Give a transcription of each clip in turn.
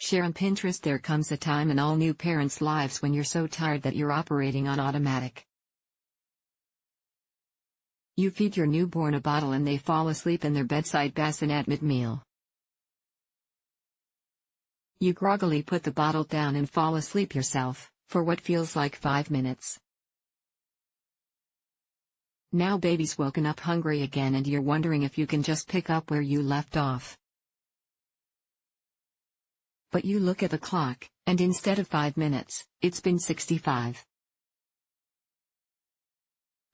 Share on Pinterest. There comes a time in all new parents' lives when you're so tired that you're operating on automatic. You feed your newborn a bottle and they fall asleep in their bedside bassinet at mid-meal. You groggily put the bottle down and fall asleep yourself, for what feels like 5 minutes. Now baby's woken up hungry again and you're wondering if you can just pick up where you left off. But you look at the clock, and instead of 5 minutes, it's been 65.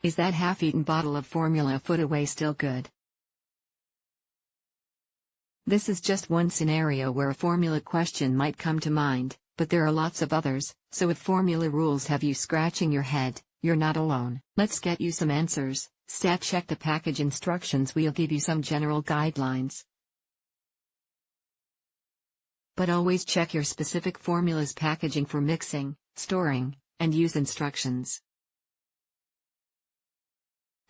Is that half-eaten bottle of formula a foot away still good? This is just one scenario where a formula question might come to mind, but there are lots of others, so if formula rules have you scratching your head, you're not alone. Let's get you some answers. Check the package instructions. We'll give you some general guidelines. But always check your specific formula's packaging for mixing, storing, and use instructions.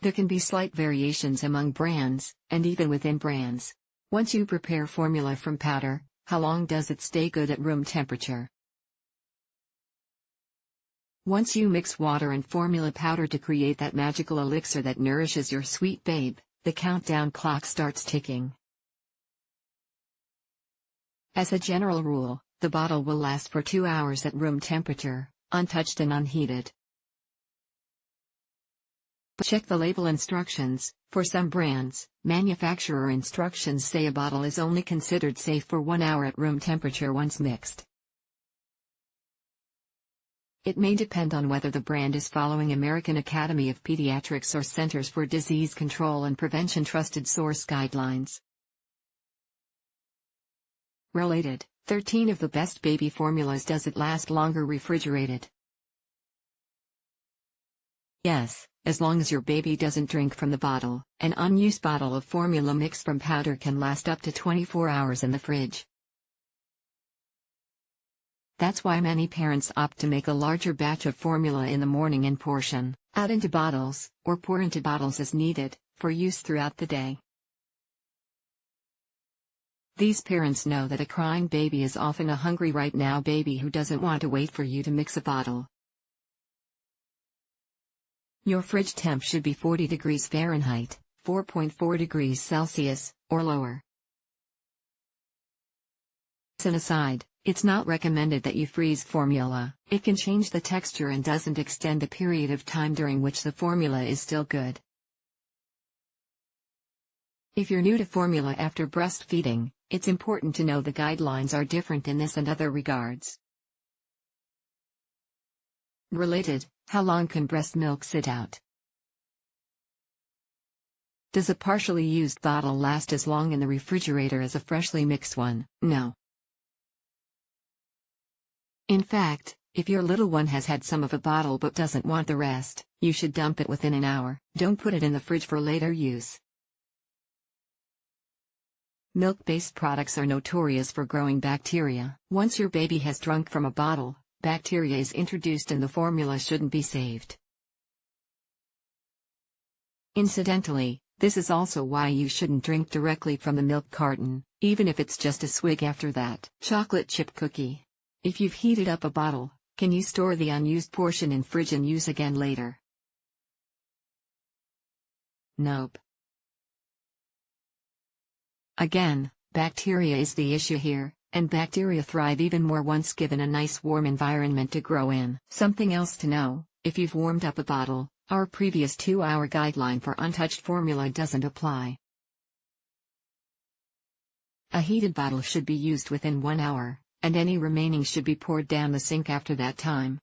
There can be slight variations among brands, and even within brands. Once you prepare formula from powder, how long does it stay good at room temperature? Once you mix water and formula powder to create that magical elixir that nourishes your sweet babe, the countdown clock starts ticking. As a general rule, the bottle will last for 2 hours at room temperature, untouched and unheated. But check the label instructions. For some brands, manufacturer instructions say a bottle is only considered safe for 1 hour at room temperature once mixed. It may depend on whether the brand is following American Academy of Pediatrics or Centers for Disease Control and Prevention trusted source guidelines. Related, 13 of the best baby formulas. Does it last longer refrigerated? Yes, as long as your baby doesn't drink from the bottle. An unused bottle of formula mixed from powder can last up to 24 hours in the fridge. That's why many parents opt to make a larger batch of formula in the morning and portion out into bottles, or pour into bottles as needed, for use throughout the day. These parents know that a crying baby is often a hungry right now baby who doesn't want to wait for you to mix a bottle. Your fridge temp should be 40 degrees Fahrenheit, 4.4 degrees Celsius, or lower. As an aside, it's not recommended that you freeze formula. It can change the texture and doesn't extend the period of time during which the formula is still good. If you're new to formula after breastfeeding, it's important to know the guidelines are different in this and other regards. Related, how long can breast milk sit out? Does a partially used bottle last as long in the refrigerator as a freshly mixed one? No. In fact, if your little one has had some of a bottle but doesn't want the rest, you should dump it within an hour. Don't put it in the fridge for later use. Milk-based products are notorious for growing bacteria. Once your baby has drunk from a bottle, bacteria is introduced and the formula shouldn't be saved. Incidentally, this is also why you shouldn't drink directly from the milk carton, even if it's just a swig after that. Chocolate chip cookie. If you've heated up a bottle, can you store the unused portion in fridge and use again later? Nope. Again, bacteria is the issue here, and bacteria thrive even more once given a nice warm environment to grow in. Something else to know, if you've warmed up a bottle, our previous 2-hour guideline for untouched formula doesn't apply. A heated bottle should be used within 1 hour, and any remaining should be poured down the sink after that time.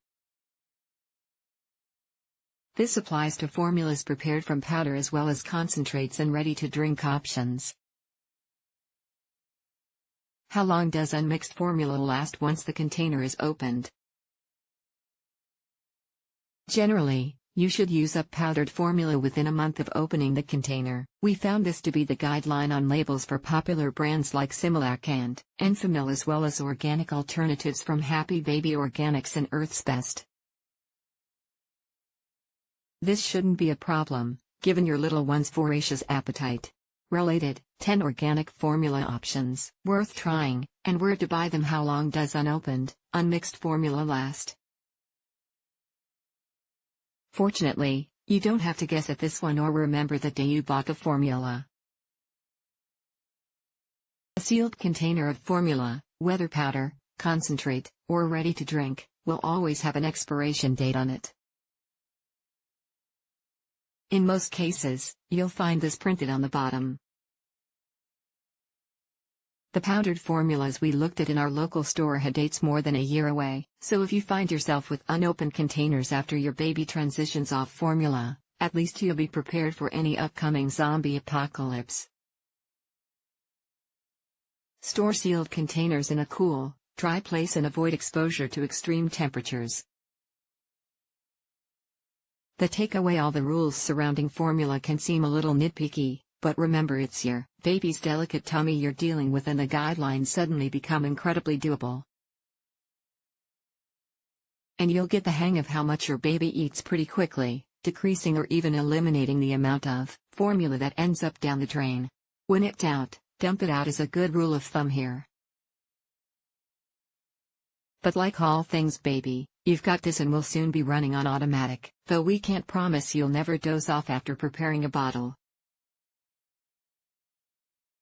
This applies to formulas prepared from powder as well as concentrates and ready-to-drink options. How long does unmixed formula last once the container is opened? Generally, you should use up powdered formula within a month of opening the container. We found this to be the guideline on labels for popular brands like Similac and Enfamil, as well as organic alternatives from Happy Baby Organics and Earth's Best. This shouldn't be a problem, given your little one's voracious appetite. Related, 10 organic formula options worth trying, and where to buy them. How long does unopened, unmixed formula last? Fortunately, you don't have to guess at this one or remember the day you bought the formula. A sealed container of formula, whether powder, concentrate, or ready to drink, will always have an expiration date on it. In most cases, you'll find this printed on the bottom. The powdered formulas we looked at in our local store had dates more than a year away, so if you find yourself with unopened containers after your baby transitions off formula, at least you'll be prepared for any upcoming zombie apocalypse. Store sealed containers in a cool, dry place and avoid exposure to extreme temperatures. The take away all the rules surrounding formula can seem a little nitpicky, but remember it's your baby's delicate tummy you're dealing with, and the guidelines suddenly become incredibly doable. And you'll get the hang of how much your baby eats pretty quickly, decreasing or even eliminating the amount of formula that ends up down the drain. When it's out, dump it out is a good rule of thumb here. But like all things baby, you've got this and will soon be running on automatic, though we can't promise you'll never doze off after preparing a bottle.